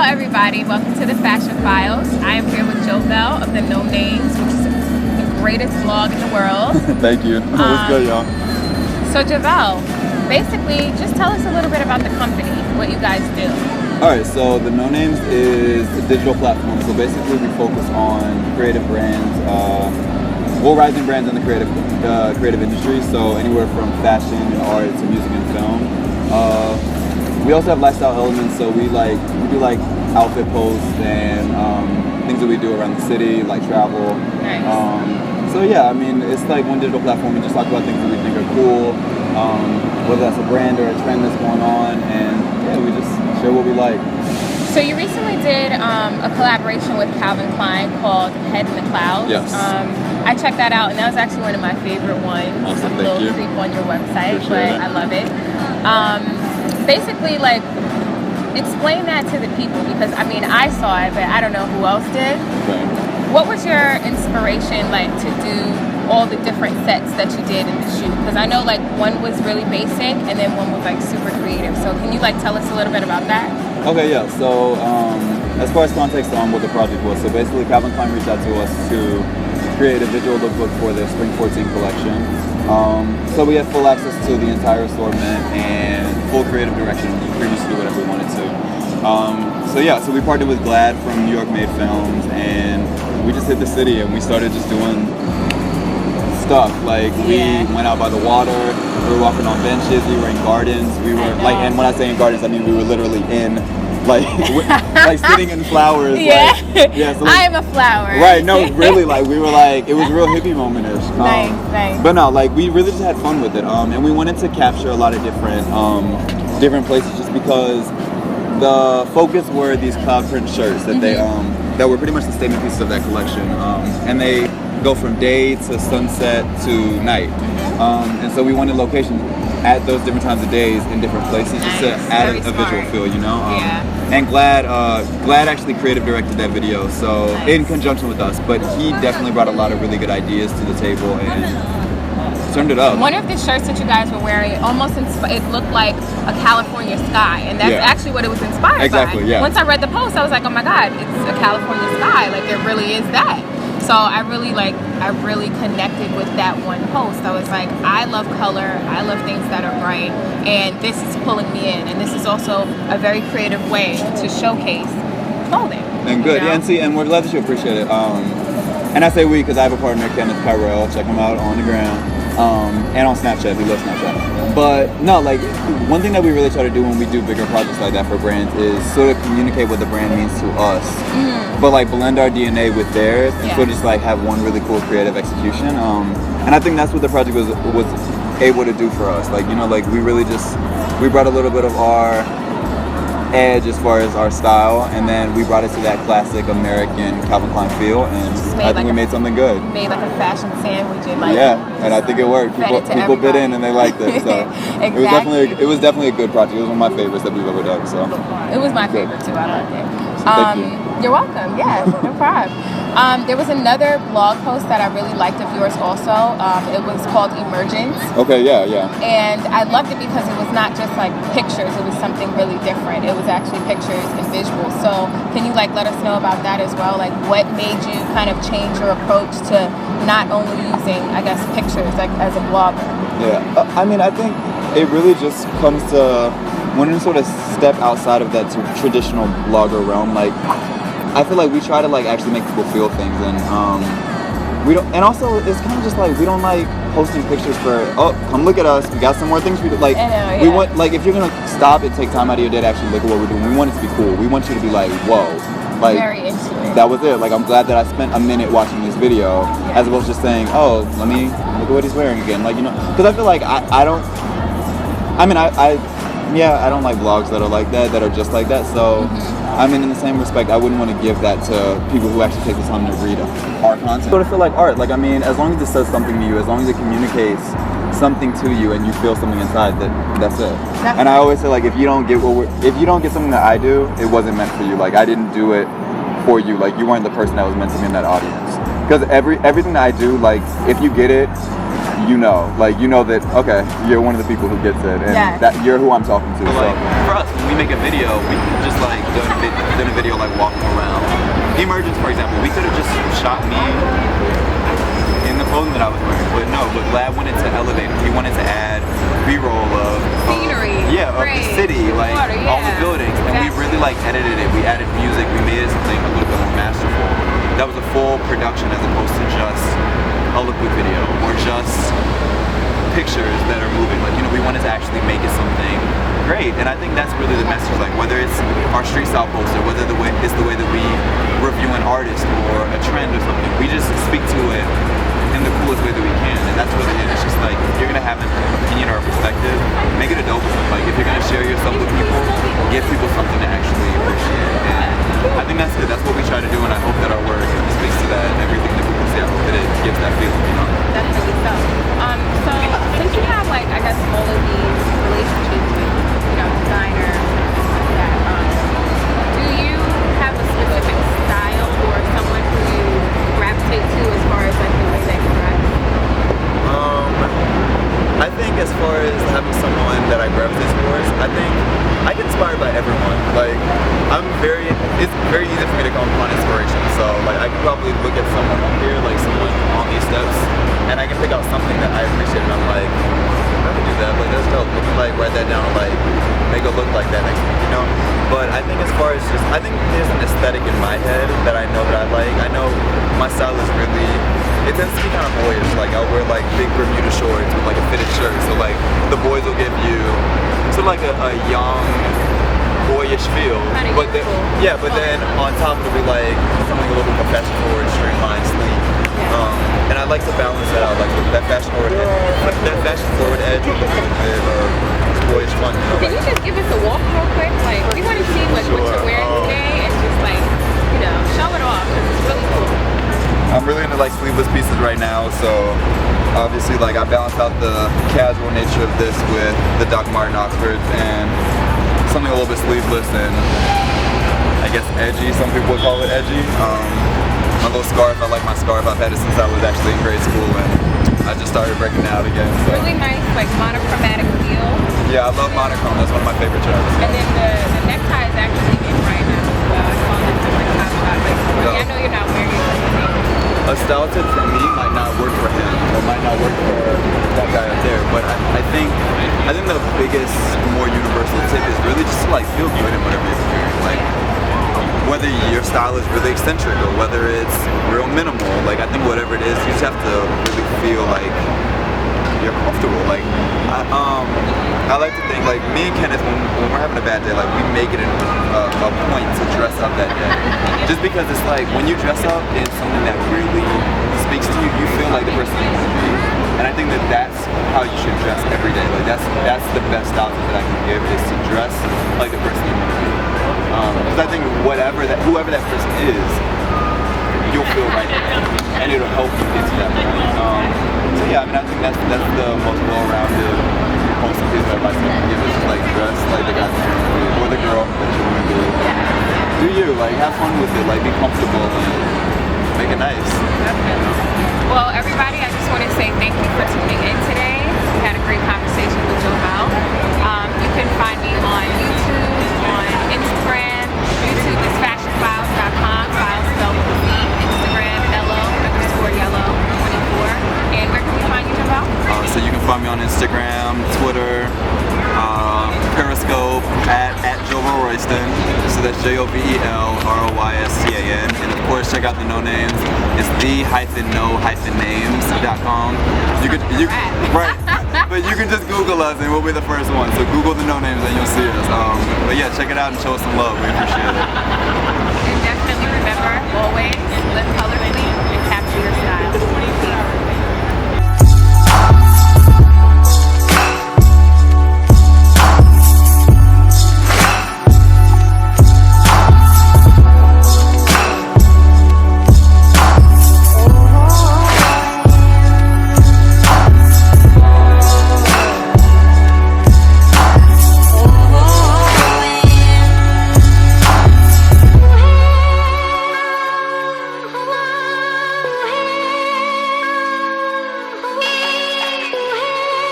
Hello everybody, welcome to the Fashion Files. I am here with Jovel of The-No-Names, which is the greatest blog in the world. Thank you. What's good, y'all? So Jovel, basically just tell us a little bit about the company, what you guys do. Alright, so The-No-Names is a digital platform. So basically we focus on creative brands, rising brands in the creative industry. So anywhere from fashion and art to music and film. We also have lifestyle elements, so we do like outfit posts and things that we do around the city, like travel. Nice. So yeah, I mean, it's like one digital platform. We just talk about things that we think are cool, whether that's a brand or a trend that's going on, and yeah, we just share what we like. So you recently did a collaboration with Calvin Klein called Head in the Clouds. Yes. I checked that out, and that was actually one of my favorite ones. Awesome, a little creep on your website, Appreciate but it. I love it. Basically, like, explain that to the people, because I mean, I saw it, but I don't know who else did. Okay. What was your inspiration like to do all the different sets that you did in the shoot? Because I know like one was really basic and then one was like super creative. So can you like tell us a little bit about that? Okay, yeah. So as far as context on what the project was, so basically Calvin Klein reached out to us to create a visual lookbook for their Spring 14 collection. So we had full access to the entire assortment and full creative direction. We could pretty much do whatever we wanted to. So we partnered with Glad from New York Made Films, and we just hit the city and we started just doing stuff. Like we went out by the water, we were walking on benches, we were in gardens, we were like, and when I say in gardens, I mean we were literally in like sitting in flowers. Yeah. So I am a flower. Right, no, really, like we were like, it was real hippie moment-ish. Nice. But no, like we really just had fun with it. And we wanted to capture a lot of different places, just because the focus were these cloud print shirts that they that were pretty much the statement pieces of that collection. And they go from day to sunset to night. And so we wanted locations at those different times of days in different places, just to add a visual feel, you know? And Glad actually creative directed that video, so in conjunction with us, but he definitely brought a lot of really good ideas to the table and turned it up. One of the shirts that you guys were wearing, it looked like a California sky, and that's actually what it was inspired by. Yeah. Once I read the post, I was like, oh my God, it's a California sky, like it really is that. So I really connected with that one post. I was like, I love color, I love things that are bright, and this is pulling me in. And this is also a very creative way to showcase clothing. And good, and we're glad that you appreciate it. And I say we because I have a partner, Kenneth Kyrell. Check him out on the ground, and on Snapchat. He loves Snapchat. But no, like one thing that we really try to do when we do bigger projects like that for brands is sort of communicate what the brand means to us, but like blend our DNA with theirs, and sort of just like have one really cool creative execution. And I think that's what the project was able to do for us. Like, you know, like we brought a little bit of our edge as far as our style, and then we brought it to that classic American Calvin Klein feel, and I think we made something good. Made like a fashion sandwich, and and I think it worked. People bit in and they liked it. So it was definitely a good project. It was one of my favorites that we've ever done. So it was my favorite too. I loved it. Thank you. You're welcome. Yeah, no problem. There was another blog post that I really liked of yours also. It was called Emergence. Okay, yeah. And I loved it because it was not just like pictures, it was something really different. It was actually pictures and visuals. So can you like let us know about that as well? Like what made you kind of change your approach to not only using, I guess, pictures like as a blogger? Yeah, I mean, I think it really just comes to wanting to sort of step outside of that traditional blogger realm. Like, I feel like we try to like actually make people feel things, and we don't. And also, it's kind of just like we don't like posting pictures for come look at us. We got some more things we do. Like we want, like if you're gonna stop and take time out of your day to actually look at what we're doing, we want it to be cool. We want you to be like, whoa, like very into it. That was it. Like I'm glad that I spent a minute watching this video as opposed to just saying, oh, let me look at what he's wearing again. Like, you know, because I feel like I don't. I mean, I don't like blogs that are like that, that are just like that. So, I mean, in the same respect, I wouldn't want to give that to people who actually take the time to read our content. Sort of feel like art. Like, I mean, as long as it says something to you, as long as it communicates something to you, and you feel something inside, that's it. And I always say, like, if you don't get something that I do, it wasn't meant for you. Like, I didn't do it for you. Like, you weren't the person that was meant to be in that audience. Because everything that I do, like, if you get it, you know that, okay, you're one of the people who gets it, and that you're who I'm talking to. So, like, for us, when we make a video, we can just like done a video like walking around. Emergence, for example, we could have just shot me in the clothing that I was wearing, but no. But Glad wanted to elevate. He wanted to add B-roll of scenery, of the city, like water, all the buildings, and we really like edited it. We added music. We made it something a little bit more masterful. That was a full production as opposed to just a look good video or just pictures that are moving. Like, you know, we wanted to actually make it something great, and I think that's really the message. Like, whether it's our street style poster, whether it's the way that we review an artist or a trend or something, we just speak to it in the coolest way that we can, and that's really it. It's just like, if you're gonna have an opinion or a perspective, make it a dope one. Like, if you're gonna share yourself with people, give people something to actually appreciate. And I think that's it. That's what we try to do, and I hope that our work speaks to that. And everything that people see, I hope that it gives that feeling, you know. Definitely so. So since you have, like, I guess all of these relationships with, you know, designers and stuff like that, do you have a specific style or someone who you gravitate to as far as like the way they dress? I think as far as having someone that I gravitate towards, I think I get inspired by everyone. Like, it's very easy for me to come upon inspiration. So like, I can probably look at someone up here, like someone on these steps, and I can pick out something that I appreciate, and I'm like, I can do that. Like, that's dope. Let me like write that down and like make it look like that next week, you know. But I think as far as I think there's an aesthetic in my head that I know that I like. I know my style is really. It tends to be kind of boyish. Like, I'll wear like big Bermuda shorts with like a fitted shirt. So like the boys will give you sort of like a young, boyish feel. But then, but then on top it'll be like something a little bit more fashion forward, streamlined, sleek. And I like to balance that out, like that fashion forward edge with a little bit of boyish fun. You know, Can you just give us a walk real quick? Like, we want to see like what you're wearing today and just like, you know, show it off because it's really cool. I'm really into like sleeveless pieces right now, so obviously like I balance out the casual nature of this with the Doc Marten Oxfords and something a little bit sleeveless and I guess edgy. Some people would call it edgy. My little scarf, I like my scarf. I've had it since I was actually in grade school and I just started breaking out again. So. Really nice, like monochromatic feel. Yeah, I love monochrome. That's one of my favorite genres. And then the necktie is actually in right now. So I saw this in like top shot. Like, I know you're not wearing it. A style tip for me might not work for him or might not work for that guy up there, but I think the biggest, more universal tip is really just to like feel good in whatever you're wearing. Like, whether your style is really eccentric or whether it's real minimal, like I think whatever it is, you just have to really feel like you're comfortable. Like I like to think like me and Kenneth, when we're having a bad day, like we make it a point to dress up that day. Just because it's like when you dress up in something that really speaks to you, you feel like the person you want to be. And I think that that's how you should dress every day. Like that's the best style tip that I can give is to dress like the person you want to be. Because I think whoever that person is, you'll feel right and it'll help you get to that point. So yeah, I mean I think that's the most well-rounded wholesome piece of advice I can give is just like dress like the guy that you want to be or the girl that you want to be. Do you like have fun with it, like be comfortable and make it nice. Well, everybody, I just want to say thank you for tuning in today. We had a great conversation with Jovel. You can find me on YouTube, on Instagram. YouTube is Fashionfilez.com. Files spelled with a V. Instagram Yellow_Yellow24. And where can we find you, Jovel? So you can find me on Instagram, Twitter, Periscope at Jovel Royston. So that's JOVELROYSTAN. And of course, check out the No-Names. It's the-no-names.com. Right. But you can just Google us and we'll be the first one. So Google the No-Names and you'll see us. But yeah, check it out and show us some love. We appreciate it. And definitely remember, always live colorfully and capture your style.